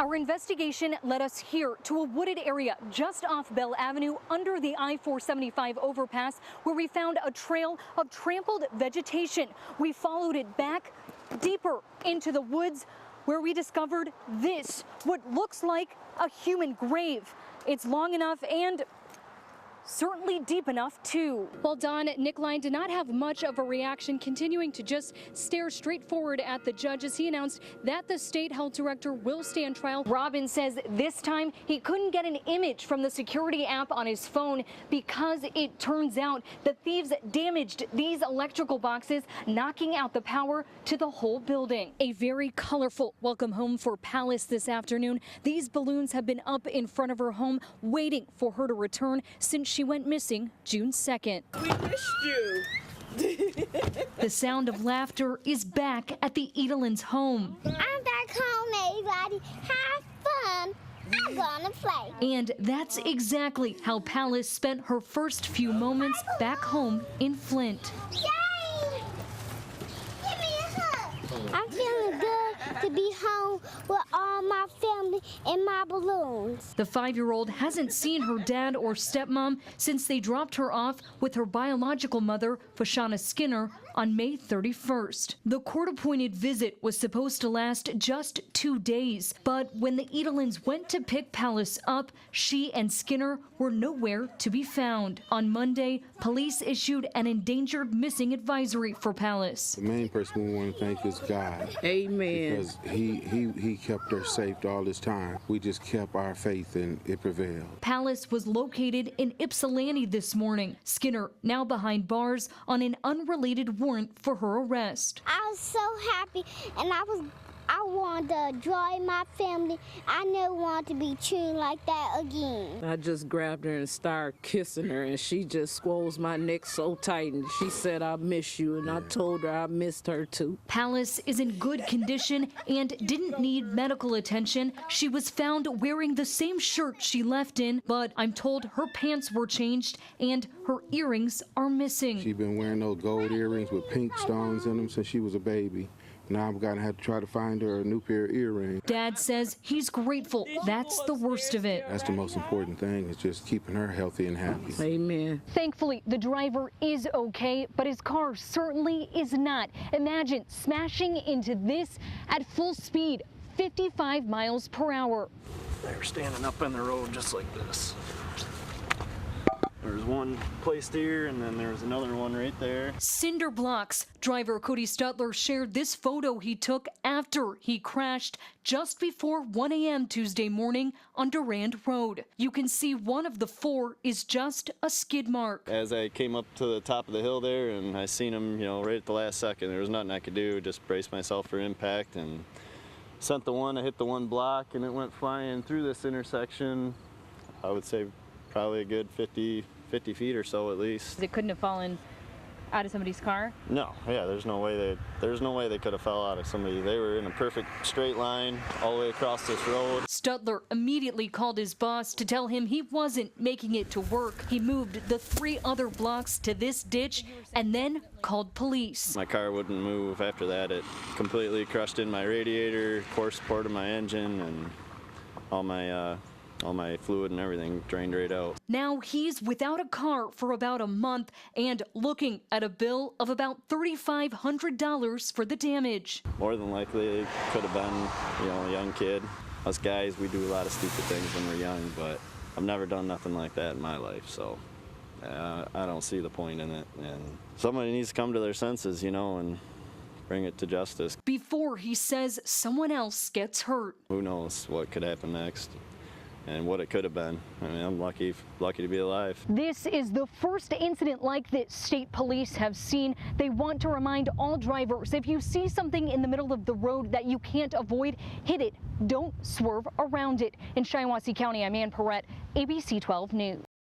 Our investigation led us here to a wooded area just off Bell Avenue under the I-475 overpass, where we found a trail of trampled vegetation. We followed it back deeper into the woods, where we discovered this, what looks like a human grave. It's long enough and certainly deep enough, too. Well, Don, Nick Line did not have much of a reaction, continuing to just stare straight forward at the judge as he announced that the state health director will stand trial. Robin says this time he couldn't get an image from the security app on his phone because it turns out the thieves damaged these electrical boxes, knocking out the power to the whole building. A very colorful welcome home for Palace this afternoon. These balloons have been up in front of her home, waiting for her to return since she went missing June 2nd. We missed you. The sound of laughter is back at the Edelins' home. I'm back home, everybody. Have fun. I'm gonna play. And that's exactly how Palace spent her first few moments back home in Flint. Yay! Give me a hug. I'm feeling good to be home with all my family and my balloons. The 5-year-old hasn't seen her dad or stepmom since they dropped her off with her biological mother, Fashana Skinner, on May 31st. The court-appointed visit was supposed to last just 2 days, but when the Edelins went to pick Palace up, she and Skinner were nowhere to be found. On Monday, police issued an endangered missing advisory for Palace. The main person we want to thank is God. Amen. Because he kept her safe all this time. We just kept our faith and it prevailed. Palace was located in Ypsilanti this morning. Skinner now behind bars on an unrelated warrant for her arrest. I was so happy, and I wanted to join my family. I never want to be treated like that again. I just grabbed her and started kissing her, and she just squeezed my neck so tight, and she said, I miss you, and I told her I missed her too. Palace is in good condition and didn't need medical attention. She was found wearing the same shirt she left in, but I'm told her pants were changed and her earrings are missing. She's been wearing those gold earrings with pink stones in them since she was a baby. Now I'm gonna have to try to find her a new pair of earrings. Dad says he's grateful that's the worst of it. That's the most important thing, is just keeping her healthy and happy. Amen. Thankfully, the driver is okay, but his car certainly is not. Imagine smashing into this at full speed, 55 miles per hour. They're standing up in the road just like this. There's one placed here, and then there's another one right there. Cinder blocks. Driver Cody Stutler shared this photo he took after he crashed just before 1 a.m. Tuesday morning on Durand Road. You can see one of the 4 is just a skid mark. As I came up to the top of the hill there, and I seen him, right at the last second, there was nothing I could do, just brace myself for impact, and sent the one, I hit the one block, and it went flying through this intersection. I would say probably a good 50 feet or so at least. It couldn't have fallen out of somebody's car? No, yeah, there's no way they could have fell out of somebody. They were in a perfect straight line all the way across this road. Stutler immediately called his boss to tell him he wasn't making it to work. He moved the 3 other blocks to this ditch and then called police. My car wouldn't move after that. It completely crushed in my radiator, core support of my engine, and all my fluid and everything drained right out. Now he's without a car for about a month and looking at a bill of about $3,500 for the damage. More than likely, it could have been, a young kid. Us guys, we do a lot of stupid things when we're young, but I've never done nothing like that in my life, so I don't see the point in it. And somebody needs to come to their senses, and bring it to justice. Before he says someone else gets hurt. Who knows what could happen next and what it could have been. I mean, I'm lucky to be alive. This is the first incident like this state police have seen. They want to remind all drivers, if you see something in the middle of the road that you can't avoid, hit it. Don't swerve around it. In Shiawassee County, I'm Annpierret, ABC 12 News.